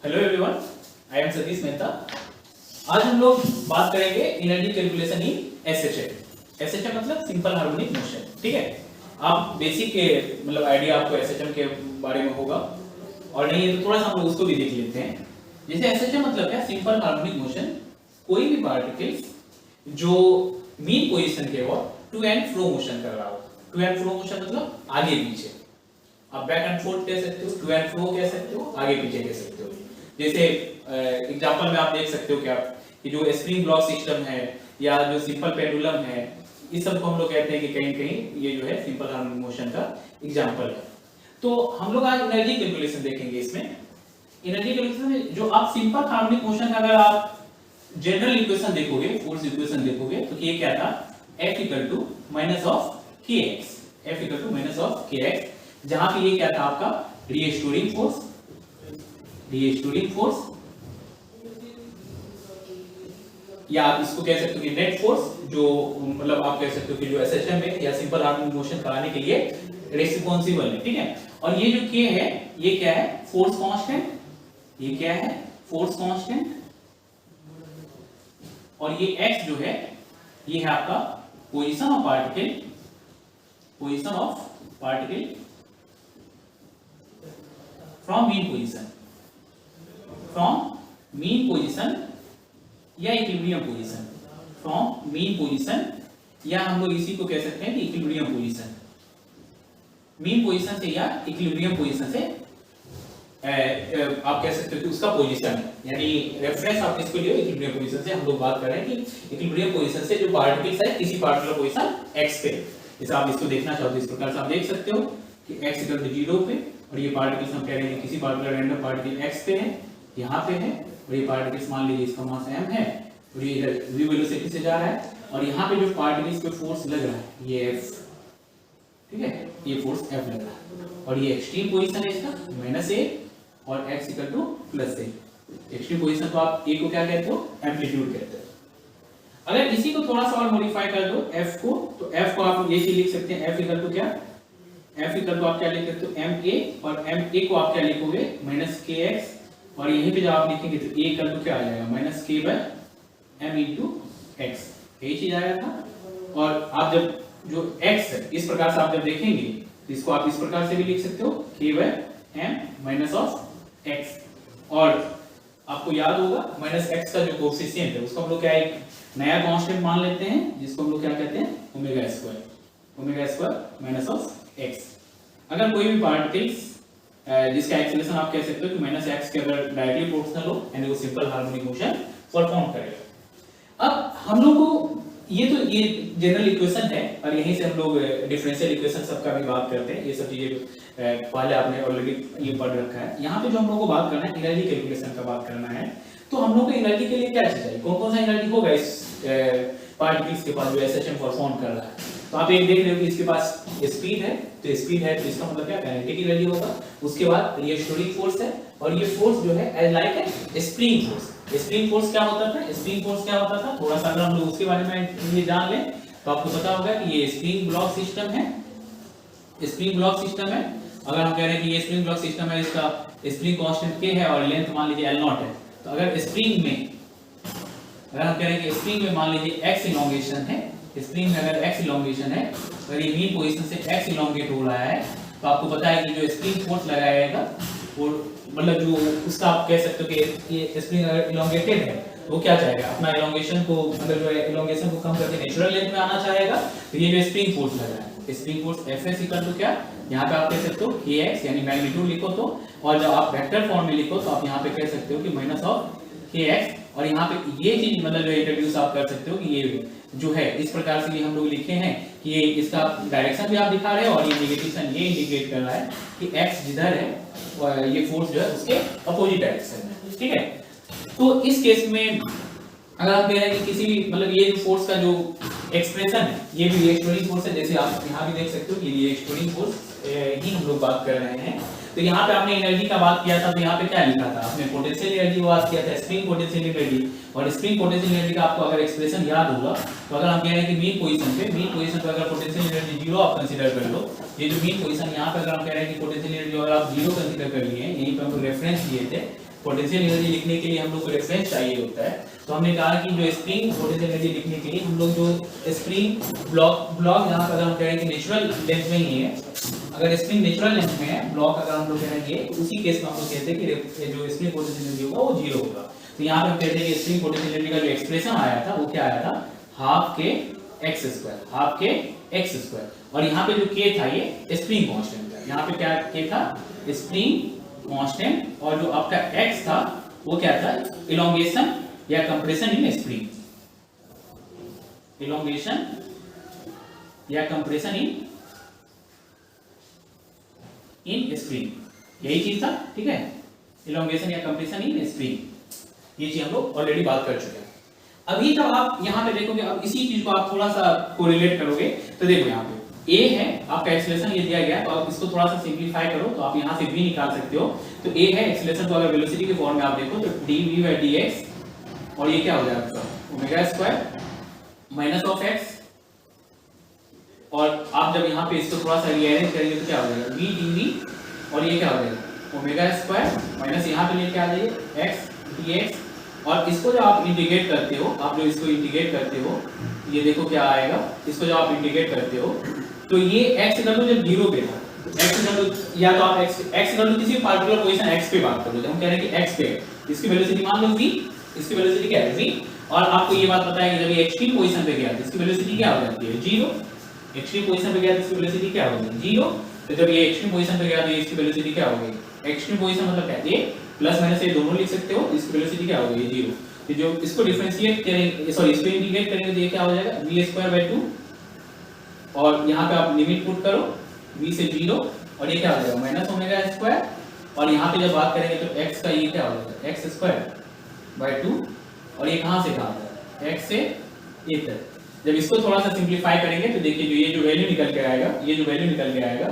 Hello everyone, I am Satish Mehta. आज हम लोग बात करेंगे energy calculation in SHM. SHM मतलब सिंपल हार्मोनिक मोशन। ठीक है, आप बेसिक के मतलब आइडिया आपको एसएचएम के बारे में होगा, और नहीं है तो थोड़ा सा हम लोग उसको भी देख लेते हैं। जैसे एसएचएम मतलब क्या, सिंपल हार्मोनिक मोशन। कोई भी पार्टिकल जो मीन पोजीशन के ओर टू एंड फ्रो मोशन कर रहा हो। टू एंड फ्रो मोशन मतलब आगे पीछे, आप बैक एंड फोर्थ कह सकते हो, टू एंड फ्रो कह सकते हो, आगे पीछे कह सकते हो। जैसे एग्जांपल में आप देख सकते हो क्या कि जो स्प्रिंग ब्लॉक सिस्टम है या जो सिंपल पेंडुलम है, इस सब को हम लोग कहते हैं कि कहीं कहीं ये जो है सिंपल हार्मोनिक मोशन का एग्जांपल है। तो हम लोग आज एनर्जी कैलकुलेशन देखेंगे। इसमें एनर्जी कैलकुलेशन में जो आप सिंपल हार्मोनिक मोशन का अगर आप जनरल इक्वेशन देखोगे, फोर्स इक्वेशन देखोगे, तो ये क्या था, F = -kx। F = -kx, जहां पे ये क्या था आपका रीस्टोरिंग फोर्स। रीस्टोरिंग फोर्स, या आप इसको कह सकते हो कि नेट फोर्स, जो मतलब आप कह सकते हो कि जो एसएचएम में या सिंपल हार्मोनिक मोशन कराने के लिए रिस्पांसिबल है। ठीक है, और ये जो k है, ये क्या है, फोर्स कांस्टेंट। ये क्या है, फोर्स कांस्टेंट। और ये x जो है, ये है आपका position of particle. Position of particle from mean position, from mean position या equilibrium position. From mean position, या हम लोग इसी को कह सकते हैं कि इक्विलिब्रियम पोजीशन। मीन पोजीशन से या इक्विलिब्रियम पोजीशन से आप कह सकते हो कि उसका पोजीशन है, यानी रेफरेंस आप इसको लियो। इक्विलिब्रियम पोजीशन से हम लोग बात कर रहे हैं कि इक्विलिब्रियम पोजीशन से जो पार्टिकल्स है किसी पार्टिकुलर पोजीशन x पे, जैसे आप इसको देखना चाहो तो इस प्रकार से आप देख सकते हो कि x = 0 पे, और ये पार्टिकल्स हम कह रहे हैं किसी पार्टिकुलर रैंडम पार्टिकल x पे है, यहाँ पे है, और ये पार्टिकल्स मान लीजिए इसका मास m है, और ये इधर v वेलोसिटी से जा रहा है, और यहाँ पे जो पार्टिकल्स पे फोर्स लग रहा है ये f। ठीक है, ये फोर्स f लग रहा है, और ये एक्सट्रीम पोजीशन है इसका -a, और x = +a। एक्सट्रीम पोजीशन तो आप a को क्या कहते हो, एम्पलीट्यूड कहते हो। अगर इसी को थोड़ा सा और मॉडिफाई कर दो f को, तो f को आप ये चीज लिख सकते हैं, f = क्या, f = आप क्या लिख सकते हो, ma, और ma को आप क्या लिखोगे, -kx, और यहीं पे जब आप लिखेंगे तो a = क्या आ जाएगा, -k/m × x, यही चीज आया था। और आप जब जो x है इस प्रकार से आप जब देखेंगे तो इसको आप इस प्रकार से भी लिख सकते हो, k/m - x। और आपको याद होगा -x का जो कोएफिशिएंट है उसको हम लोग क्या एक नया कांस्टेंट मान लेते हैं, जिसको हम लोग क्या कहते हैं, ω² -x। अगर कोई भी पार्टिकल्स जिसका एक्सेलरेशन आप कह सकते हो कि -x के अगर डायरेक्टली प्रोपोर्शनल हो, यानी वो सिंपल हार्मोनिक मोशन परफॉर्म करेगा। अब हम लोग को ये जनरल इक्वेशन है, और यहीं से हम लोग डिफरेंशियल इक्वेशन सबका भी बात करते हैं। ये सब चीजें पहले आपने ऑलरेडी ये पढ़ रखा है। यहाँ पे जो हम लोग को बात करना है, एनर्जी कैलकुलेशन का बात करना है, तो हम लोग को एनर्जी के लिए क्या चाहिए, कौन कौन सा एनर्जी होगा इस पार्टिकल्स के पास जो एसएचएम परफॉर्म कर रहा है। तो आप एक देख रहे हो कि इसके पास स्पीड है, तो स्पीड है तो इसका मतलब क्या, काइनेटिक एनर्जी होगा। उसके बाद रीस्टोरिंग फोर्स है, और ये फोर्स जो है as like a spring force. Spring force क्या होता था, स्प्रिंग फोर्स क्या होता था, थोड़ा सा अगर हम लोग उसके बारे में ये जान लें तो आपको पता होगा कि ये स्प्रिंग ब्लॉक सिस्टम है। स्प्रिंग ब्लॉक सिस्टम है, अगर हम कह रहे हैं कि ये स्प्रिंग ब्लॉक सिस्टम है, इसका स्प्रिंग कांस्टेंट k है और लेंथ मान लीजिए L0 है, तो अगर स्प्रिंग में, अगर हम कह रहे हैं कि स्प्रिंग में मान लीजिए x इलोंगेशन है, स्प्रिंग में अगर x इलोंगेशन है, अगर ये मीन पोजीशन से x इलोंगेट हो रहा है, तो आपको पता है कि जो स्प्रिंग फोर्स लगाया जाएगा वो मतलब जो उसका आप कह सकते हो कि ये स्प्रिंग अगर इलोंगेटेड है वो क्या चाहेगा, अपना इलोंगेशन को मतलब जो है इलोंगेशन को कम करके नेचुरल लेंथ में आना चाहेगा। तो ये जो स्प्रिंग फोर्स लगा है, स्प्रिंग फोर्स Fs = क्या, यहाँ पे आप कह सकते हो kx, यानी मैग्नीट्यूड लिखो तो, और जब आप वेक्टर फॉर्म में लिखो तो आप यहाँ पे कह सकते हो कि -kx, और यहाँ पे ये चीज मतलब जो इंट्रोड्यूस आप कर सकते हो कि ये जो है इस प्रकार से हम लोग लिखे हैं कि ये इसका डायरेक्शन भी आप दिखा रहे हो, और ये नेगेटिव साइन ये इंडिकेट कर रहा है कि x जिधर है और ये फोर्स जो है उसके अपोजिट डायरेक्शन में। ठीक है, तो इस केस में अगर आप कह रहे हैं कि किसी भी मतलब ये जो फोर्स का जो एक्सप्रेशन है ये भी रीस्टोरिंग फोर्स है, जैसे आप यहाँ भी देख सकते हो कि ये रीस्टोरिंग फोर्स ही हम लोग बात कर रहे हैं। तो यहाँ पे आपने एनर्जी का बात किया था, तो यहाँ पे क्या लिखा था आपने, पोटेंशियल एनर्जी बात किया था, स्प्रिंग पोटेंशियल एनर्जी। और स्प्रिंग पोटेंशियल एनर्जी का आपको अगर एक्सप्रेशन याद होगा, तो अगर हम कह रहे हैं कि मीन पोजीशन पे अगर पोटेंशियल एनर्जी 0 आप कंसीडर कर लो, ये जो मीन पोजीशन यहाँ पे अगर हम कह रहे हैं कि पोटेंशियल एनर्जी अगर आप 0 कंसीडर कर लिए, यहीं पे हम रेफरेंस लिए थे, पोटेंशियल एनर्जी लिखने के लिए हम लोग को रेफरेंस चाहिए होता है। तो हमने कहा कि जो स्प्रिंग पोटेंशियल एनर्जी लिखने के लिए हम लोग जो स्प्रिंग ब्लॉक यहाँ पर अगर हम कह रहे हैं कि नेचुरल लेंथ में ही है, अगर स्प्रिंग नेचुरल लेंथ में है, ब्लॉक अगर हम लोग कह रहे हैं उसी केस में हम लोग कहते हैं कि जो स्प्रिंग पोटेंशियल एनर्जी होगा वो 0 होगा। तो यहाँ पे हम कहते हैं कि स्प्रिंग पोटेंशियल एनर्जी का जो एक्सप्रेशन आया था वो क्या आया था, हाफ के एक्स स्क्वायर। और यहाँ पे जो k था ये स्प्रिंग कांस्टेंट था। यहाँ पे क्या k था, स्प्रिंग कांस्टेंट, और जो आपका x था वो क्या था, इलोंगेशन या कंप्रेशन इन स्प्रिंग, इलोंगेशन या कंप्रेशन इन स्प्रिंग, यही चीज था। ठीक है, इलोंगेशन या कंप्रेशन इन स्प्रिंग, ये चीज हम लोग ऑलरेडी बात कर चुके हैं। अभी जब आप यहाँ पे देखोगे, अब इसी चीज को आप थोड़ा सा कोरिलेट करोगे तो देखो यहाँ पे a है आपका एक्सेलरेशन ये दिया गया है, तो आप इसको थोड़ा सा सिंपलीफाई करो तो आप यहाँ से v निकाल सकते हो। तो a है एक्सेलरेशन, तो अगर वेलोसिटी के फॉर्म में आप देखो तो dv/dx, और ये क्या हो जाएगा आपका omega square minus of x, और आप जब यहाँ पे इसको थोड़ा सा रीअरेंज करेंगे तो क्या हो जाएगा v dv, और ये क्या हो जाएगा ओमेगा स्क्वायर माइनस यहाँ पे लेके आ जाइए x dx, और इसको जो आप इंटीग्रेट करते हो, आप जो इसको इंटीग्रेट करते हो, ये देखो क्या आएगा, इसको जो आप इंटीग्रेट करते हो तो ये x इक्वल टू जब 0 पे था, x इक्वल टू, या तो आप x इक्वल टू किसी पार्टिकुलर पोजीशन x पे बात करो, हम कह रहे हैं कि x पे इसकी वेलोसिटी मान लो v, इसकी वेलोसिटी क्या है v, और आपको ये बात पता है कि जब ये एक्सट्रीम पोजीशन पे गया तो इसकी वेलोसिटी क्या हो जाती है 0, एक्सट्रीम पोजीशन पे गया तो इसकी वेलोसिटी क्या होगी 0, तो जब ये एक्सट्रीम पोजीशन पे गया तो इसकी वेलोसिटी क्या होगी, एक्सट्रीम पोजीशन मतलब क्या है, प्लस माइनस ये दोनों लिख सकते हो, इसकी वेलोसिटी क्या होगी 0। तो जो इसको डिफरेंशिएट करेंगे, सॉरी इसको इंटीग्रेट करेंगे तो ये क्या हो जाएगा v²/2, और यहाँ पे आप लिमिट पुट करो v से 0, और ये क्या हो जाएगा माइनस ओमेगा स्क्वायर, और यहाँ पे जब बात करेंगे तो x का ये क्या हो जाएगा x²/2, और ये कहाँ से कहाँ आता है x से a तक। जब इसको थोड़ा सा सिंपलीफाई करेंगे तो देखिए जो ये जो वैल्यू निकल के आएगा, ये जो वैल्यू निकल के आएगा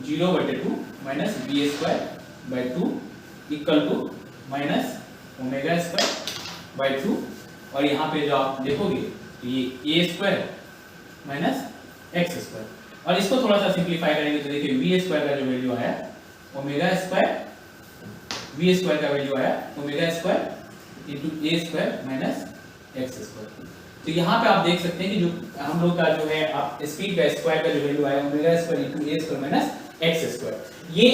0/2 minus v²/2 equal to minus omega स्क्वायर/2, और यहाँ पे जो आप देखोगे तो ये a² माइनस x², और इसको थोड़ा सा सिंपलीफाई करेंगे तो देखिए v² का जो वैल्यू आया ओमेगा स्क्वायर, v² का वैल्यू आया omega square into a² minus x²। तो यहाँ पे आप देख सकते हैं कि जो हम लोग का जो है आप स्पीड का स्क्वायर का जो वैल्यू आया omega square into a² minus x², ये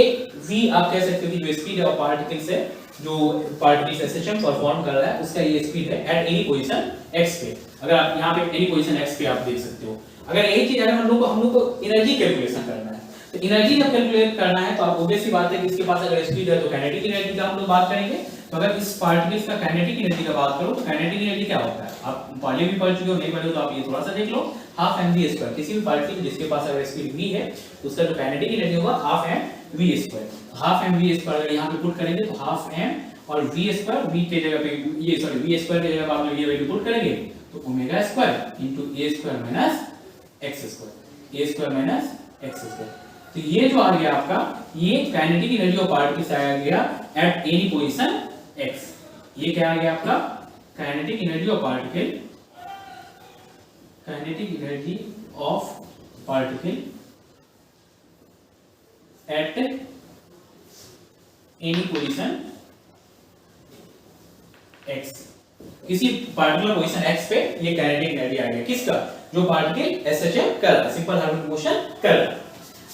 v आप कह सकते हो कि जो स्पीड है पार्टिकल से, जो पार्टिकल सिस्टम परफॉर्म कर रहा है उसका ये स्पीड है एट एनी पोजीशन x पे। अगर आप यहाँ पे एनी पोजीशन x पे आप देख सकते हो। अगर यही चीज अगर हम लोग को एनर्जी कैलकुलेशन करना है, तो एनर्जी जब कैलकुलेट करना है तो आप ऑब्वियस सी बात है कि इसके पास अगर स्पीड है तो काइनेटिक एनर्जी का हम लोग बात करेंगे। तो अगर इस पार्टिकल्स का काइनेटिक एनर्जी का बात करो तो काइनेटिक एनर्जी क्या होता है, आप पहले भी पढ़ चुके हो, नहीं पढ़े हो तो आप ये थोड़ा सा देख लो, हाफ एम वी स्क्वायर। किसी भी पार्टिकल जिसके पास अगर स्पीड v है तो उसका जो काइनेटिक एनर्जी होगा half M V square. Half M V square अगर यहाँ पे पुट करेंगे तो हाफ एम और v स्क्वायर, v के जगह पे ये सॉरी v स्क्वायर की जगह आप लोग ये वैल्यू पुट करेंगे तो omega square into a² minus x², a² minus x²। तो ये जो आ गया आपका, ये काइनेटिक एनर्जी ऑफ पार्टिकल से आ गया एट एनी पोजीशन x। ये क्या आ गया आपका kinetic energy of particle, kinetic energy of particle at any position x। किसी पार्टिकुलर पोजीशन x पे ये काइनेटिक एनर्जी आ गया, किसका, जो पार्टिकल एसएचएम कर रहा है, सिंपल हार्मोनिक मोशन कर रहा है।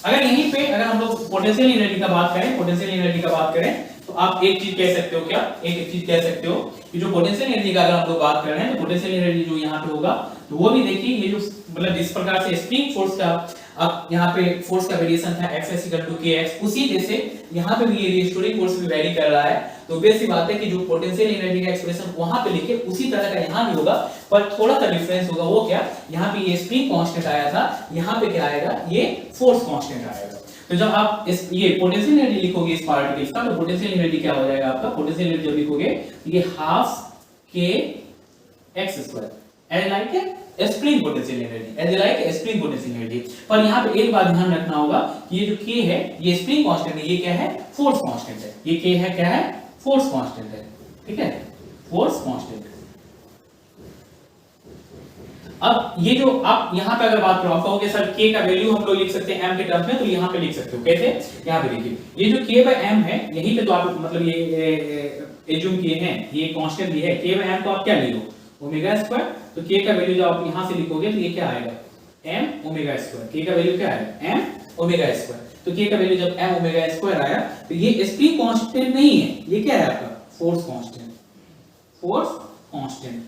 अगर यहीं पे अगर हम लोग पोटेंशियल एनर्जी का बात करें, पोटेंशियल एनर्जी का बात करें तो आप एक चीज कह सकते हो, क्या एक चीज कह सकते हो कि जो पोटेंशियल एनर्जी का अगर हम लोग बात कर रहे हैं तो पोटेंशियल एनर्जी जो यहाँ पे होगा तो वो भी देखिए ये जो मतलब जिस प्रकार से स्प्रिंग फोर्स का अब यहाँ पे फोर्स का वेरिएशन था x इक्वल टू kx, उसी जैसे यहाँ पे भी ये रिस्टोरिंग फोर्स भी वैरी कर रहा है। तो बेसिक सी बात है कि जो पोटेंशियल एनर्जी का एक्सप्रेशन वहां पे लिखे उसी तरह का यहाँ भी होगा, पर थोड़ा सा डिफरेंस होगा। वो क्या, यहाँ पे ये स्प्रिंग कांस्टेंट आया था, यहाँ पे क्या आएगा, ये फोर्स कांस्टेंट आएगा। तो जब आप इस ये पोटेंशियल एनर्जी लिखोगे इस पार्टिकल का, तो पोटेंशियल एनर्जी क्या हो जाएगा आपका, पोटेंशियल एनर्जी जब लिखोगे ये हाफ के x² as like spring potential energy, as like spring potential energy. पर यहाँ पे एक बात ध्यान रखना होगा कि ये जो k है ये स्प्रिंग कांस्टेंट है, ये क्या है, फोर्स कांस्टेंट है। ये k है क्या है, फोर्स कांस्टेंट है, ठीक है, फोर्स कांस्टेंट। अब ये जो आप यहाँ पे अगर बात करो, आप कहोगे सर k का वैल्यू हम लोग लिख सकते हैं m के टर्म्स में, तो यहाँ पे लिख सकते हो कैसे, यहाँ पे देखिए ये जो k/m है यहीं पे तो आप मतलब ये एज्यूम किए हैं, ये कांस्टेंट भी है, k/m को आप क्या ले लो ओमेगा स्क्वायर, तो k का वैल्यू जब आप यहाँ से लिखोगे तो ये क्या आएगा m ओमेगा स्क्वायर, k का वैल्यू क्या है m ओमेगा स्क्वायर, तो k का वैल्यू जब m ओमेगा स्क्वायर आया तो ये sp कांस्टेंट नहीं है, ये क्या है आपका फोर्स कांस्टेंट, फोर्स कांस्टेंट,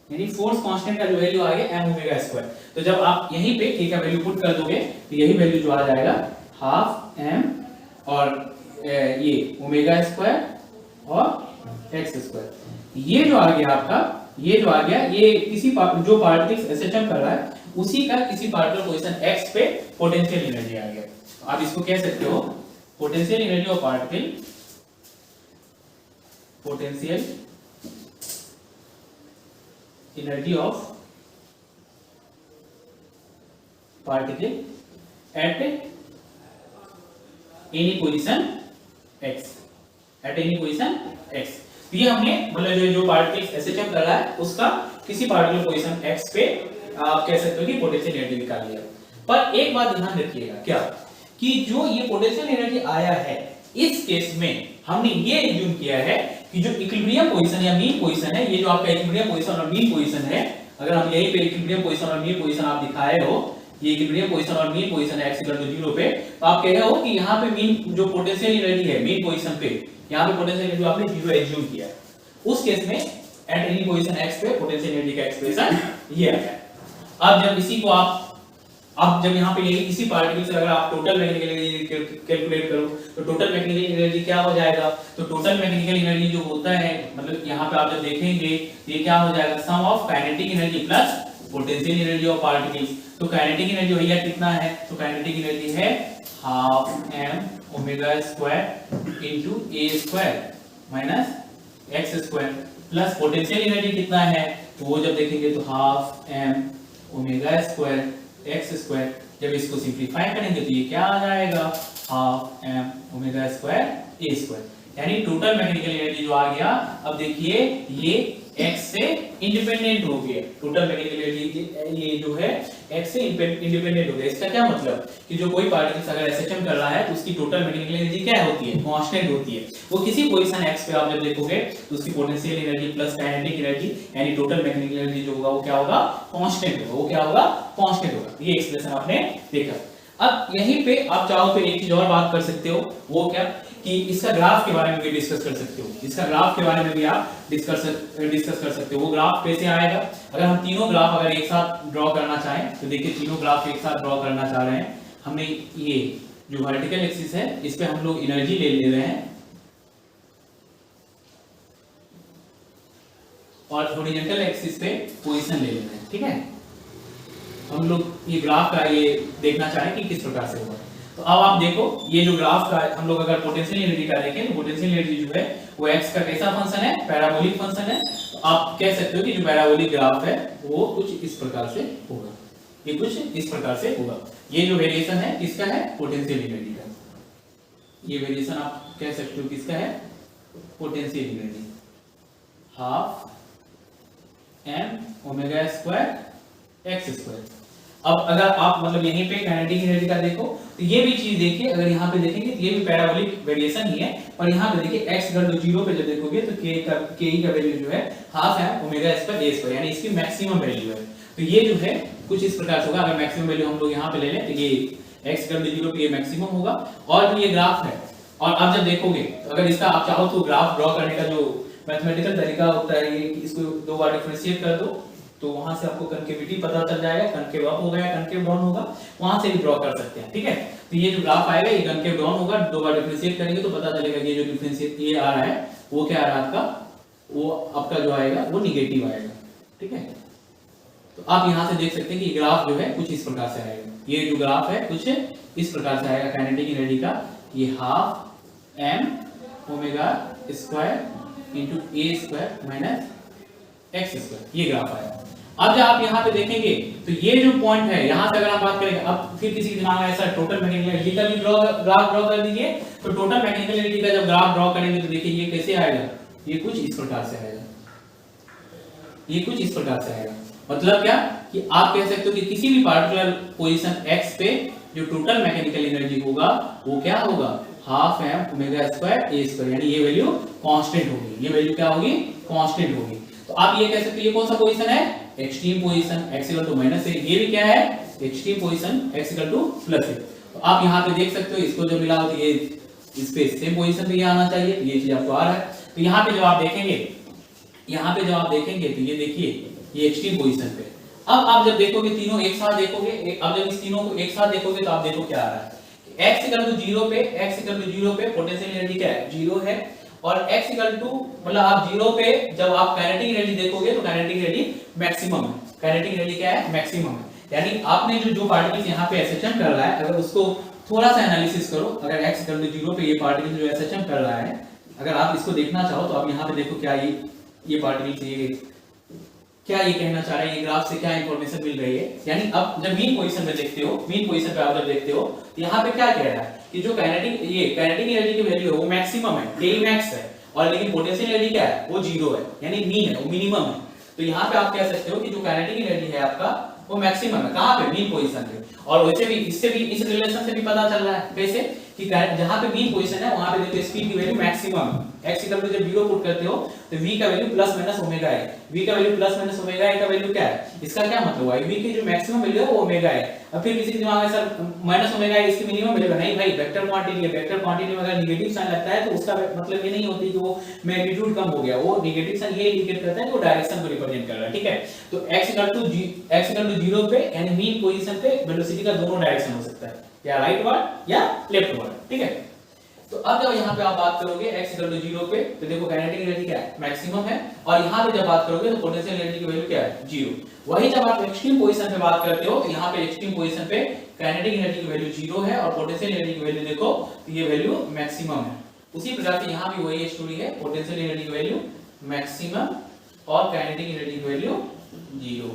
यानी फोर्स कांस्टेंट का जो वैल्यू आ गया m ओमेगा स्क्वायर, तो जब आप यहीं पे k का वैल्यू पुट कर दोगे तो यही वैल्यू जो आ जाएगा हाफ m और ये ओमेगा स्क्वायर और x स्क्वायर, ये जो आ गया आपका, ये जो आ गया ये किसी जो पार्टिकल एसएचएम कर रहा है उसी का किसी पार्टिकल पोजीशन x पे पोटेंशियल एनर्जी आ गया, आप इसको कह सकते हो potential energy of particle, potential energy of particle at any position x, at any position x, ये हमने मतलब जो पार्टिकल एसएचएम कर रहा है उसका किसी पार्टिकल पोजीशन x पे आप कह सकते हो कि पोटेंशियल एनर्जी निकाल लिया। पर एक बात ध्यान रखिएगा क्या कि जो ये पोटेंशियल एनर्जी आया है इस केस में हमने ये एज्यूम किया है कि जो इक्विलिब्रियम पोजीशन या मीन पोजीशन है, ये जो आपका इक्विलिब्रियम पोजीशन और मीन पोजीशन है, अगर हम यहीं पे इक्विलिब्रियम पोजीशन और मीन पोजीशन आप दिखाए हो, ये इक्विलिब्रियम पोजीशन और मीन पोजीशन है x इक्वल टू 0 पे, तो आप कह रहे हो कि यहाँ पे मीन जो पोटेंशियल एनर्जी है मीन पोजीशन पे, यहाँ पे पोटेंशियल एनर्जी आपने 0 एज्यूम किया है, उस केस में एट एनी पोजीशन x पे पोटेंशियल एनर्जी का एक्सप्रेशन ये है। अब जब इसी को आप जब यहाँ पे ये इसी पार्टिकल से अगर आप टोटल मैकेनिकल एनर्जी कैलकुलेट करो तो टोटल मैकेनिकल एनर्जी क्या हो जाएगा, तो टोटल मैकेनिकल एनर्जी जो होता है मतलब यहाँ पे आप जब देखेंगे ये क्या हो जाएगा sum of kinetic energy plus potential energy of particles, तो काइनेटिक एनर्जी भैया कितना है, तो काइनेटिक एनर्जी है half m omega square into a square minus x square plus potential energy कितना है, तो वो जब देखेंगे तो half m omega square x square, जब इसको सिंपलीफाई करेंगे तो ये क्या आ जाएगा half m omega square a square, यानी टोटल मैकेनिकल एनर्जी जो आ गया, अब देखिए ये x से इंडिपेंडेंट हो गया, टोटल मैकेनिकल एनर्जी ये जो है x से इंडिपेंडेंट हो गया। इसका क्या मतलब कि जो कोई पार्टिकल अगर एसएचएम कर रहा है तो उसकी टोटल मैकेनिकल एनर्जी क्या होती है कांस्टेंट होती है, वो किसी पोजीशन x पे आप जब देखोगे तो उसकी potential energy plus kinetic energy यानी टोटल मैकेनिकल एनर्जी जो होगा वो क्या होगा कांस्टेंट होगा, वो क्या होगा कांस्टेंट होगा। ये एक्सप्रेशन आपने देखा। अब यहीं पे आप चाहो तो एक चीज और बात कर सकते हो, वो क्या कि इसका ग्राफ के बारे में भी डिस्कस कर सकते हो, इसका ग्राफ के बारे में भी आप डिस्कस कर सकते हो। वो ग्राफ कैसे आएगा, अगर हम तीनों ग्राफ अगर एक साथ ड्रॉ करना चाहें तो देखिए तीनों ग्राफ एक साथ ड्रॉ करना चाह रहे हैं, हमने ये जो वर्टिकल एक्सिस है इस पे हम लोग एनर्जी ले रहे हैं और हॉरिजॉन्टल एक्सिस पे पोजीशन ले रहे हैं, ठीक है। हम लोग ये ग्राफ का ये देखना चाहें कि किस प्रकार से होगा, तो अब आप देखो ये जो ग्राफ का हम लोग अगर पोटेंशियल एनर्जी का देखें तो पोटेंशियल एनर्जी जो है वो x का कैसा फंक्शन है, पैराबोलिक फंक्शन है, तो आप कह सकते हो कि जो पैराबोलिक ग्राफ है वो कुछ इस प्रकार से होगा, ये कुछ इस प्रकार से होगा। ये जो वेरिएशन है किसका है, पोटेंशियल एनर्जी का, ये वेरिएशन आप कह सकते हो किसका है, potential energy half m omega square x square. अब अगर आप मतलब यहीं पे काइनेटिक एनर्जी का देखो तो ये भी चीज देखिए, अगर यहाँ पे देखेंगे तो ये भी पैराबोलिक वेरिएशन ही है, और यहाँ पे देखिए x अगर 0 पे जब देखोगे तो k का वैल्यू जो है हाफ है ओमेगा स्क्वायर a स्क्वायर, यानी इसकी मैक्सिमम वैल्यू है। तो ये जो है कुछ इस प्रकार से होगा, अगर मैक्सिमम वैल्यू हम लोग यहाँ पे ले लें तो ये x अगर 0 पे ये मैक्सिमम होगा, और जो ये ग्राफ है, और आप जब देखोगे तो अगर इसका आप चाहो तो ग्राफ ड्रॉ करने का जो मैथमेटिकल तरीका होता है ये कि इसको दो बार डिफरेंशिएट कर दो तो वहां से आपको कनकेविटी पता चल जाएगा, कनकेव अप होगा या कनकेव डाउन होगा, वहां से भी ड्रॉ कर सकते हैं, ठीक है। तो ये जो ग्राफ आएगा ये कनकेव डाउन होगा, दो बार डिफरेंशिएट करेंगे तो पता चलेगा ये जो डिफरेंशिएट ये आ रहा है वो क्या आ रहा है आपका, वो आपका जो आएगा वो निगेटिव आएगा, ठीक है। तो आप यहाँ से देख सकते हैं कि ग्राफ जो है कुछ इस प्रकार से आएगा, ये जो ग्राफ है कुछ इस प्रकार से आएगा काइनेटिक एनर्जी का, ये half m omega square into a square minus x square, ये ग्राफ आएगा। अब जब आप यहाँ पे देखेंगे तो ये जो पॉइंट है यहाँ से अगर हम बात करेंगे, अब फिर किसी के दिमाग में ऐसा टोटल मैकेनिकल एनर्जी का भी ग्राफ ड्रॉ कर दीजिए, तो टोटल मैकेनिकल एनर्जी का जब ग्राफ ड्रॉ करेंगे तो देखिए ये कैसे आएगा, ये कुछ इस प्रकार से आएगा, ये कुछ इस प्रकार से आएगा। मतलब क्या कि आप कह सकते हो कि किसी भी पार्टिकुलर पोजीशन x पे जो टोटल मैकेनिकल एनर्जी होगा वो क्या होगा, हाफ एम ओमेगा स्क्वायर ए स्क्वायर, यानी ये वैल्यू कांस्टेंट होगी, ये वैल्यू क्या होगी, कांस्टेंट होगी। तो आप ये कह सकते हो ये कौन सा पोजीशन है, extreme position, x equal to minus a, ये भी क्या है, extreme position, x equal to plus a. तो आप यहाँ पे देख सकते हो इसको जब मिला तो ये इस पे सेम पोजीशन पे ये आना चाहिए, तो ये चीज आपको आ रहा है। तो यहाँ पे जब आप देखेंगे, यहाँ पे जब आप देखेंगे तो ये देखिए ये एक्सट्रीम पोजीशन पे। अब आप जब देखोगे तीनों एक साथ देखोगे, अब जब इस तीनों को एक साथ देखोगे तो आप देखो क्या आ रहा है, x इक्वल टू 0 पे, x इक्वल टू 0 पे पोटेंशियल एनर्जी क्या है, 0 है, और x इक्वल टू मतलब आप 0 पे जब आप काइनेटिक एनर्जी देखोगे तो काइनेटिक एनर्जी मैक्सिमम है, काइनेटिक एनर्जी क्या है, मैक्सिमम है। यानी आपने जो पार्टिकल्स यहाँ पे एसएचएम कर रहा है, अगर उसको थोड़ा सा एनालिसिस करो, अगर x इक्वल टू 0 पे ये पार्टिकल जो एसएचएम कर रहा है, अगर आप इसको देखना चाहो तो आप यहाँ पे देखो क्या ये पार्टिकल ये क्या ये कहना चाह रहा है, ये ग्राफ से क्या इंफॉर्मेशन मिल रही है। यानी अब जब मीन पोजीशन में देखते हो, मीन पोजीशन पे आप जब देखते हो तो यहाँ पे क्या कह रहा है कि जो काइनेटिक एनर्जी की वैल्यू है वो मैक्सिमम है, K मैक्स है, और लेकिन पोटेंशियल एनर्जी क्या है, वो 0 है, यानी मीन है, वो मिनिमम है। तो यहाँ पे आप कह सकते हो कि जो काइनेटिक एनर्जी है आपका वो मैक्सिमम है, कहाँ पे, मीन पोजीशन पे। और वैसे भी इससे भी इस रिलेशन से भी पता चल रहा है कैसे कि जहां पे मीन पोजीशन है वहां पे देखो स्पीड की वैल्यू मैक्सिमम है, x इक्वल टू जब 0 पुट करते हो तो v का वैल्यू प्लस माइनस ओमेगा है, v का वैल्यू प्लस माइनस ओमेगा है का वैल्यू क्या है, इसका क्या मतलब है, v की जो मैक्सिमम वैल्यू है वो ओमेगा है। अब फिर किसी के दिमाग में सर माइनस ओमेगा है इसकी मिनिमम वैल्यू, नहीं भाई, वेक्टर क्वांटिटी है, वेक्टर क्वांटिटी में अगर नेगेटिव साइन लगता है तो उसका मतलब ये नहीं होती कि वो मैग्नीट्यूड कम हो गया, वो नेगेटिव साइन ये इंडिकेट करता है कि वो डायरेक्शन को रिप्रेजेंट कर रहा है, ठीक है। तो x इक्वल टू 0 पे यानी मीन पोजीशन पे वेलोसिटी का दोनों डायरेक्शन हो सकता है, या राइट वर्ड या लेफ्ट वर्ड, ठीक है। तो अब जब यहाँ पे आप बात करोगे x इक्वल टू 0 पे तो देखो काइनेटिक एनर्जी क्या है, मैक्सिमम है, और यहाँ पे जब बात करोगे तो पोटेंशियल एनर्जी की वैल्यू क्या है, 0। वही जब आप एक्सट्रीम पोजीशन पे बात करते हो तो यहाँ पे एक्सट्रीम पोजीशन पे काइनेटिक एनर्जी की वैल्यू 0 है और पोटेंशियल एनर्जी की वैल्यू देखो तो ये वैल्यू मैक्सिमम है। उसी प्रकार से यहाँ भी वही स्टोरी है, पोटेंशियल एनर्जी की वैल्यू मैक्सिमम और काइनेटिक एनर्जी की वैल्यू 0।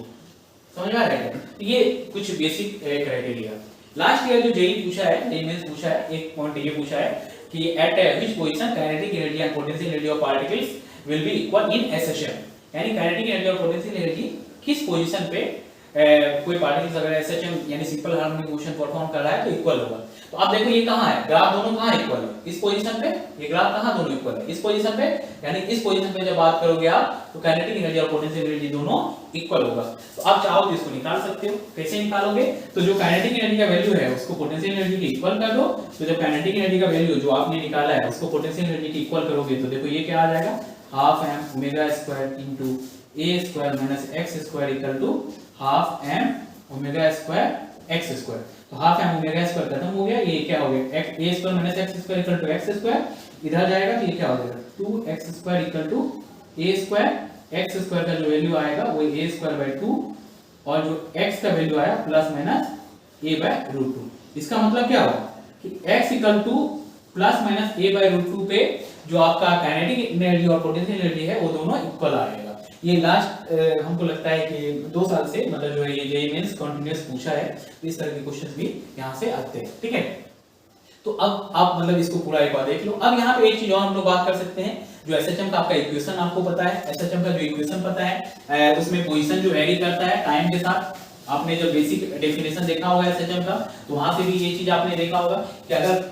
समझ में आ रहा है? ये कुछ बेसिक क्राइटेरिया। लास्ट ईयर जो जेई पूछा है, जेई मेंस पूछा है, एक पॉइंट ये पूछा है कि at which position kinetic energy and potential energy of particles will be equal in SHM, यानी काइनेटिक एनर्जी और पोटेंशियल एनर्जी किस पोजीशन पे कोई पार्टिकल्स अगर एसएचएम यानी सिंपल हार्मोनिक मोशन परफॉर्म कर रहा है तो इक्वल होगा। तो आप देखो ये कहां है, ग्राफ दोनों कहां इक्वल है, इस पोजीशन पे, ये ग्राफ कहां दोनों इक्वल है, इस पोजीशन पे, यानी इस पोजीशन पे जब बात करोगे आप तो काइनेटिक एनर्जी और पोटेंशियल एनर्जी दोनों इक्वल होगा। तो आप चाहो तो इसको निकाल सकते हो, कैसे निकालोगे, तो जो काइनेटिक एनर्जी का वैल्यू है उसको पोटेंशियल एनर्जी के इक्वल कर दो, तो जब काइनेटिक एनर्जी का वैल्यू जो आपने निकाला है उसको पोटेंशियल एनर्जी के इक्वल करोगे तो देखो ये क्या आ जाएगा, half m omega square into a square minus x square equal to half m omega square x square. तो हाफ एम ओमेगा स्क्वायर खत्म हो गया, ये क्या हो गया, a square minus x square equal to x square, इधर जाएगा तो ये क्या हो जाएगा 2x square equal to a square, x square का जो वैल्यू आएगा वो ए स्क्वायर बाय 2 और जो x का वैल्यू आया plus minus a by root 2। इसका मतलब क्या होगा कि x equal to plus minus a by root 2 पे जो आपका काइनेटिक एनर्जी और पोटेंशियल एनर्जी है वो दोनों इक्वल आएगा। ये लास्ट हमको लगता है कि 2 साल से मतलब जो है ये जेईई मेंस कंटीन्यूअस पूछा है, तो इस तरह के क्वेश्चंस भी यहां से आते हैं, ठीक है। तो अब आप मतलब इसको पूरा एक बार देख लो। अब यहाँ पे एक चीज और हम लोग बात कर सकते हैं, जो एसएचएम का आपका इक्वेशन आपको पता है, एसएचएम का जो इक्वेशन पता है उसमें पोजीशन जो वेरी करता है टाइम के साथ। आपने जब बेसिक डेफिनेशन देखा होगा एसएचएम का तो वहां से भी ये चीज आपने देखा होगा कि अगर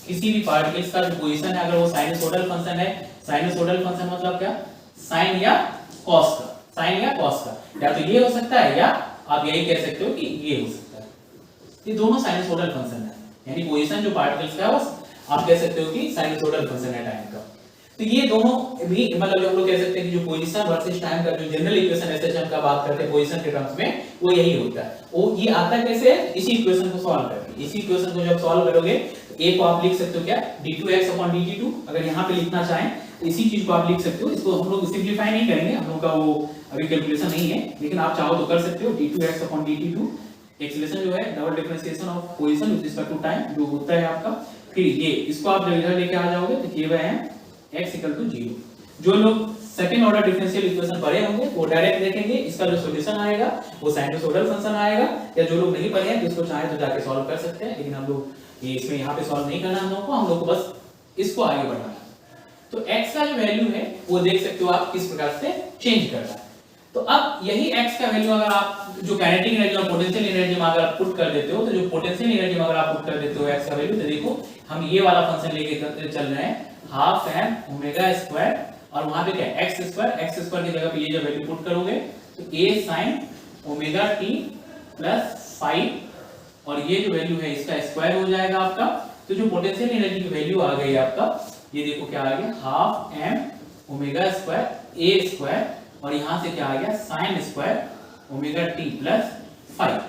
किसी भी पार्टिकल्स का जो पोजीशन है अगर वो साइनसोइडल फंक्शन है, साइनसोइडल फंक्शन मतलब क्या, साइन या कॉस का, साइन या कॉस का, या तो ये हो सकता है या आप यही कह सकते हो कि ये हो सकता है। ये दोनों साइनसोइडल फंक्शन है, यानी पोजीशन जो पार्टिकल्स का है वो आप कह सकते हो कि साइनसोइडल फंक्शन है टाइम का। तो ये दोनों भी मतलब हम लोग कह सकते हैं कि जो पोजीशन वर्सेस टाइम का जो जनरल इक्वेशन एसएचएम का बात करते हैं पोजीशन के टर्म्स में वो यही होता है। वो ये आता कैसे है, इसी इक्वेशन को सॉल्व करके। इसी इक्वेशन को जब सॉल्व करोगे तो a को आप लिख सकते हो क्या, d2x/dt2। अगर यहाँ पे लिखना चाहें तो इसी चीज को आप लिख सकते हो। इसको हम लोग सिंपलीफाई नहीं करेंगे, हम लोग का वो अभी कैलकुलेशन नहीं है, लेकिन आप चाहो तो कर सकते हो। d2x/dt2 एक्सीलरेशन जो है double differentiation of position with respect to time जो होता है आपका। फिर ये इसको आप जब इधर लेके आ जाओगे तो k/m x = 0। जो लोग सेकंड ऑर्डर डिफरेंशियल इक्वेशन पढ़े होंगे वो डायरेक्ट देखेंगे, इसका जो सॉल्यूशन आएगा वो साइनसोइडल फंक्शन आएगा। या जो लोग नहीं पढ़े हैं तो इसको चाहे तो जाके सॉल्व कर सकते हैं, लेकिन हम लोग ये इसमें यहाँ पे सॉल्व नहीं करना हम लोग को बस इसको आगे बढ़ाना है। तो x का जो वैल्यू है वो देख सकते हो आप किस प्रकार से चेंज कर रहा है। तो अब यही x का वैल्यू अगर आप जो काइनेटिक एनर्जी और पोटेंशियल एनर्जी में अगर आप पुट कर देते हो, तो जो पोटेंशियल एनर्जी में अगर आप पुट कर देते हो x का वैल्यू, तो देखो हम ये वाला फंक्शन लेके चल रहे हैं हाफ एम ओमेगा स्क्वायर, और वहां पे क्या है एक्स स्क्वायर की जगह पे ये जो वैल्यू पुट करोगे तो a sin omega t plus 5, और ये जो वैल्यू है इसका स्क्वायर हो जाएगा आपका। तो जो पोटेंशियल एनर्जी की वैल्यू आ गई आपका, ये देखो क्या आ गया half m omega square a square, और यहां से क्या आ गया sin square omega t plus 5।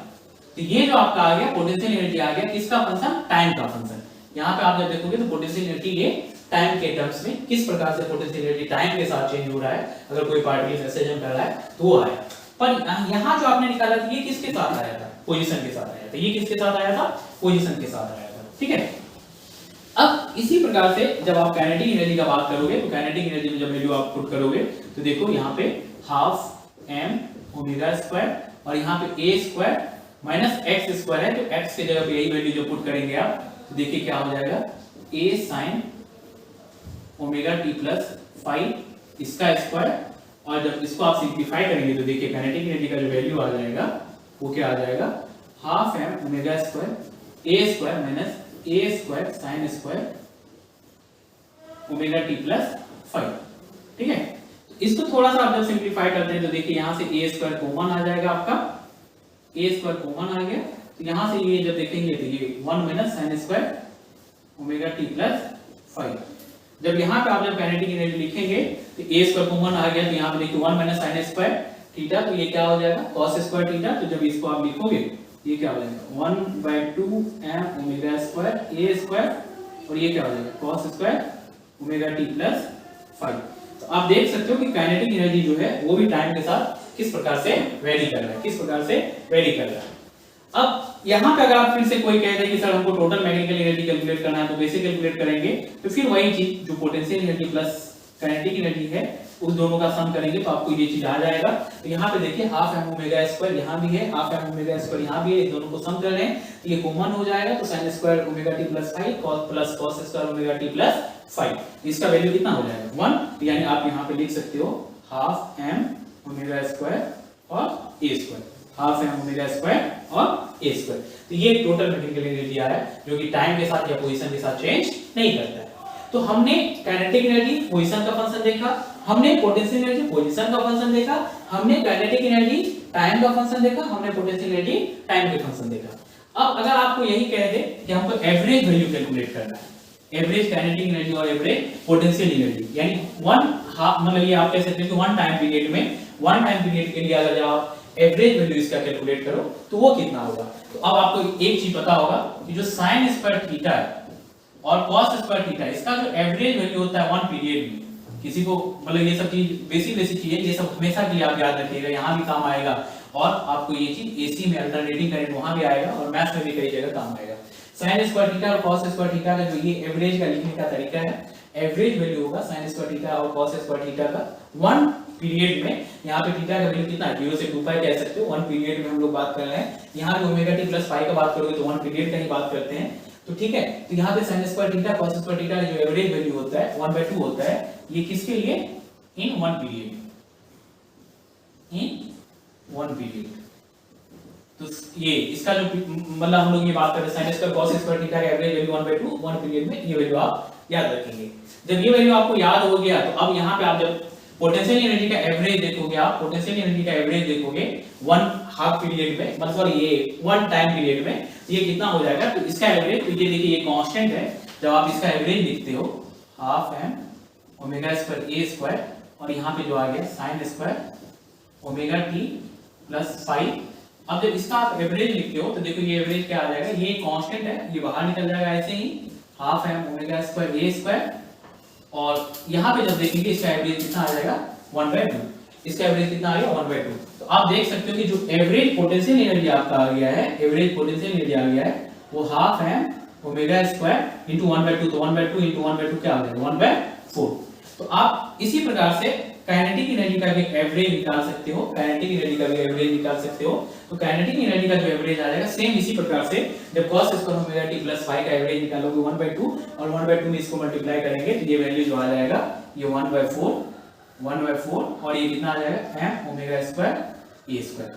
तो ये जो आपका आ गया पोटेंशियल एनर्जी आ गया किसका फंक्शन, टाइम का फंक्शन। यहाँ पे आप जब देखोगे तो पोटेंशियल एनर्जी ये टाइम के टर्म्स में किस प्रकार से पोटेंशियल एनर्जी टाइम के साथ चेंज हो रहा है, अगर कोई पार्टिकल एक्सेलरेशन कर रहा है तो वो आया। पर यहाँ जो आपने निकाला था ये किसके साथ आया था, पोजीशन के साथ आया था। ये किसके साथ आया था, पोजीशन के साथ आया था, ठीक है। अब इसी प्रकार से जब आप काइनेटिक एनर्जी का बात करोगे, तो काइनेटिक एनर्जी में जब वैल्यू आप पुट करोगे तो देखो यहाँ पे हाफ m ओमेगा स्क्वायर, और यहाँ पे a square minus x square है, तो x के जगह पे यही वैल्यू जो पुट करेंगे आप, तो देखिए क्या हो जाएगा a sin omega t plus 5 इसका स्क्वायर, और जब इसको आप सिंपलीफाई करेंगे तो देखिए काइनेटिक एनर्जी का जो वैल्यू आ जाएगा वो क्या आ जाएगा half m omega square a square minus a square sin square omega t plus 5, ठीक है। इसको थोड़ा सा आप जब सिंपलीफाई करते हैं तो देखिए यहाँ से a स्क्वायर कॉमन आ जाएगा आपका, a स्क्वायर कॉमन आ गया, तो यहाँ से ये जब देखेंगे तो ये 1 minus sin square omega t plus 5। जब यहाँ पे आप जब काइनेटिक एनर्जी लिखेंगे तो a स्क्वायर कॉमन आ गया, तो यहाँ पे देखिए 1 माइनस sin स्क्वायर थीटा, तो ये क्या हो जाएगा cos स्क्वायर थीटा। तो जब इसको आप लिखोगे ये क्या हो जाएगा 1/2 m omega square a square, और ये क्या हो जाएगा cos square omega t plus 5। तो आप देख सकते हो कि काइनेटिक एनर्जी जो है वो भी टाइम के साथ किस प्रकार से वेरी कर रहा है, किस प्रकार से वेरी कर रहा है। अब यहाँ पे अगर आप फिर से कोई कह दे कि सर हमको टोटल मैकेनिकल एनर्जी कैलकुलेट करना है, तो कैसे कैलकुलेट करेंगे, तो फिर वही चीज जो potential energy plus kinetic energy है उस दोनों का सम करेंगे तो आपको ये चीज आ जाएगा। तो यहाँ पे देखिए हाफ m ओमेगा स्क्वायर यहाँ भी है, हाफ m ओमेगा स्क्वायर यहाँ भी है, इन दोनों को सम कर रहे हैं तो ये कॉमन हो जाएगा, तो sin square omega t plus 5 cos square omega t plus 5, इसका वैल्यू कितना हो जाएगा 1। यानी आप यहाँ पे लिख सकते हो हाफ m ओमेगा स्क्वायर और a square, half m omega square और a स्क्वायर। तो ये टोटल मैकेनिकल एनर्जी आ रहा है जो कि टाइम के साथ या पोजीशन के साथ चेंज नहीं करता है। तो हमने काइनेटिक एनर्जी पोजीशन का फंक्शन देखा, हमने पोटेंशियल एनर्जी पोजीशन का फंक्शन देखा, हमने काइनेटिक एनर्जी टाइम का फंक्शन देखा, हमने पोटेंशियल एनर्जी टाइम के फंक्शन देखा। अब अगर आपको यही कह दे कि हमको एवरेज वैल्यू कैलकुलेट करना है, एवरेज काइनेटिक एनर्जी और एवरेज पोटेंशियल एनर्जी, यानी वन हाफ मतलब ये आप कह सकते हैं कि वन टाइम पीरियड में, वन टाइम पीरियड के लिए अगर जब आप एवरेज वैल्यू इसका कैलकुलेट करो तो वो कितना होगा। तो अब आपको एक चीज पता होगा कि जो sin स्क्वायर थीटा है और cos स्क्वायर थीटा इसका जो एवरेज वैल्यू होता है वन पीरियड में, किसी को मतलब ये सब चीज बेसिक चीजें ये सब हमेशा के लिए आप याद रखिएगा, यहाँ भी काम आएगा और आपको ये चीज एसी में अल्टरनेटिंग करंट वहां भी आएगा और मैथ्स में भी कई जगह काम आएगा। sin स्क्वायर थीटा और cos स्क्वायर थीटा का जो ये एवरेज का लिखने का तरीका है, एवरेज वैल्यू होगा sin स्क्वायर थीटा और cos स्क्वायर थीटा का वन पीरियड में। यहाँ पे थीटा का वैल्यू कितना है 0 से 2 पाई कह सकते हो, वन पीरियड में हम लोग बात कर रहे हैं। यहाँ पे ओमेगा t प्लस पाई का बात करोगे तो वन पीरियड का ही बात करते हैं, तो ठीक है। तो यहाँ पे sin square theta cos square theta जो एवरेज वैल्यू होता है 1/2 होता है, ये किसके लिए in one period, in one period. तो ये इसका जो मतलब हम लोग ये बात कर रहे हैं sin square cos square theta का एवरेज वैल्यू 1/2 वन पीरियड में, ये वैल्यू आप याद रखेंगे। जब ये वैल्यू आपको याद हो गया तो अब यहाँ पे आप जब पोटेंशियल एनर्जी का एवरेज देखोगे, आप पोटेंशियल एनर्जी का एवरेज देखोगे वन हाफ पीरियड में, मतलब सॉरी ये वन टाइम पीरियड में, ये कितना हो जाएगा। तो इसका एवरेज तो ये देखिए ये कांस्टेंट है, जब आप इसका एवरेज लिखते हो half m omega square a square और यहाँ पे जो आ गया sin square omega t plus 5। अब जब इसका आप एवरेज लिखते हो तो देखो ये एवरेज क्या आ जाएगा, ये कांस्टेंट है, ये बाहर निकल जाएगा ऐसे ही half m omega square a square, और यहाँ पे जब देखेंगे इसका एवरेज कितना आ जाएगा 1/2, इसका एवरेज कितना आ गया 1/2। तो आप देख सकते हो कि जो एवरेज पोटेंशियल एनर्जी आपका आ गया है, एवरेज पोटेंशियल एनर्जी आ गया है वो half m omega square into 1/2, तो 1/2 इनटू 1/2 क्या आ जाएगा 1/4। तो आप इसी प्रकार से काइनेटिक एनर्जी का भी एवरेज निकाल सकते हो, काइनेटिक एनर्जी का भी एवरेज निकाल सकते हो। तो काइनेटिक एनर्जी का जो एवरेज आ जाएगा सेम इसी प्रकार से, जब cos square omega t plus 5 का एवरेज निकालोगे 1/2 और 1/2 में इसको मल्टीप्लाई करेंगे तो ये वैल्यू जो आ जाएगा ये 1/4 1/4 और ये कितना आ जाएगा m omega square a square.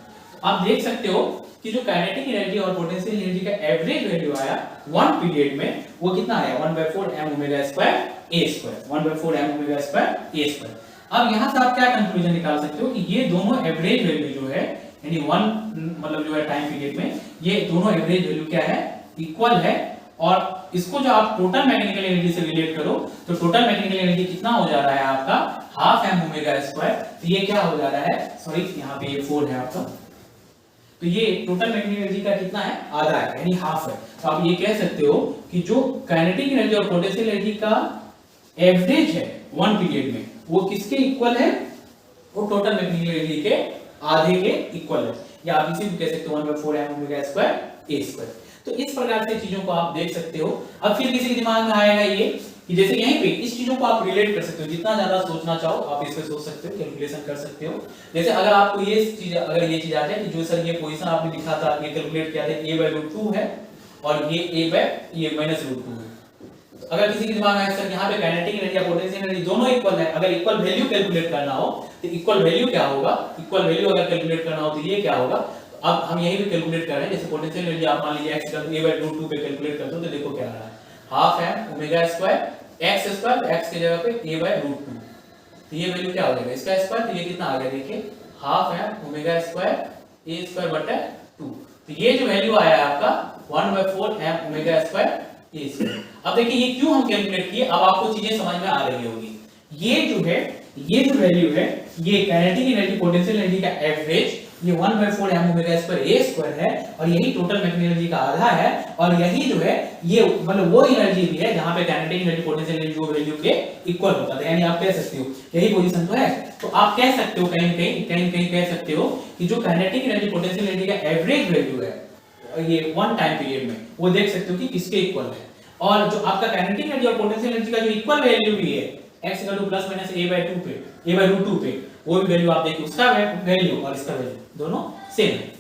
आप देख सकते हो कि जो काइनेटिक एनर्जी और पोटेंशियल एनर्जी का एवरेज वैल्यू आया 1 पीरियड में वो कितना आया 1/4 m omega square a square 1/4 m omega square a square. अब यहां से आप क्या कंक्लूजन निकाल सकते हो कि ये दोनों एवरेज वैल्यू जो है यानी 1 मतलब जो है टाइम पीरियड में ये दोनों एवरेज वैल्यू क्या है इक्वल है। और इसको जो आप टोटल मैकेनिकल एनर्जी से रिलेट करो तो टोटल मैकेनिकल एनर्जी कितना हो जा रहा है आपका हाफ m ओमेगा स्क्वायर। तो ये क्या हो जा रहा है सॉरी यहाँ पे ये 4 है आपका तो ये टोटल मैकेनिकल एनर्जी का कितना है आधा है यानी हाफ है। तो आप ये कह सकते हो कि जो काइनेटिक एनर्जी और पोटेंशियल एनर्जी का एवरेज है 1 पीरियड में वो किसके इक्वल है वो टोटल मैकेनिकल एनर्जी के आधे के इक्वल है या आप इसे भी कह सकते हो 1/4 m omega square a square. तो इस प्रकार से चीजों को आप देख सकते हो। अब फिर किसी के दिमाग में आएगा ये कि जैसे यहीं पे इस चीजों को आप रिलेट कर सकते हो जितना ज्यादा सोचना चाहो आप इस पे सोच सकते हो कैलकुलेशन कर सकते हो। जैसे अगर आपको ये चीज अगर ये चीज आ जाए कि जो सर ये पोजीशन आपने लिखा था ये कैलकुलेट किया था a/√2 है और ये a/√2 है। तो अगर किसी के दिमाग में आए सर यहाँ पे काइनेटिक एनर्जी या पोटेंशियल एनर्जी दोनों इक्वल है अगर इक्वल वैल्यू कैलकुलेट करना हो तो इक्वल वैल्यू क्या होगा इक्वल वैल्यू अगर कैलकुलेट करना हो तो ये क्या होगा। अब हम यही भी कैलकुलेट कर रहे हैं जैसे पोटेंशियल एनर्जी आप मान लीजिए x a/√2 पे कैलकुलेट करते हो तो देखो क्या आ रहा है half m omega square x square तो x की जगह पे a/√2 तो ये वैल्यू क्या हो जाएगा इसका स्क्वायर तो ये कितना आ गया देखिए half m omega square a square बटा 2। तो ये जो वैल्यू आया है आपका 1/4 m omega square a square. अब देखिए ये क्यों हम कैलकुलेट किए अब आपको चीजें समझ में आ रही होगी। ये जो वैल्यू है ये काइनेटिक एनर्जी पोटेंशियल एनर्जी का एवरेज ये 1/4 m omega square a square है और यही टोटल मैकेनिकल एनर्जी का आधा है और यही जो है ये मतलब वो एनर्जी भी है जहां पे काइनेटिक एनर्जी पोटेंशियल एनर्जी वो वैल्यू के इक्वल होता है यानी आप कह सकते हो यही पोजीशन तो है। तो आप कह सकते हो कहीं कह सकते हो कि जो काइनेटिक एनर्जी पोटेंशियल एनर्जी का एवरेज वैल्यू है ये 1 टाइम पीरियड में वो देख सकते हो कि किसके इक्वल है। और जो आपका काइनेटिक एनर्जी और पोटेंशियल एनर्जी का जो इक्वल वैल्यू भी है x a/2 पे वो भी वैल्यू आप देखिए उसका वैल्यू और इसका वैल्यू दोनों सेम है।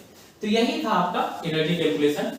तो यही था आपका एनर्जी कैलकुलेशन।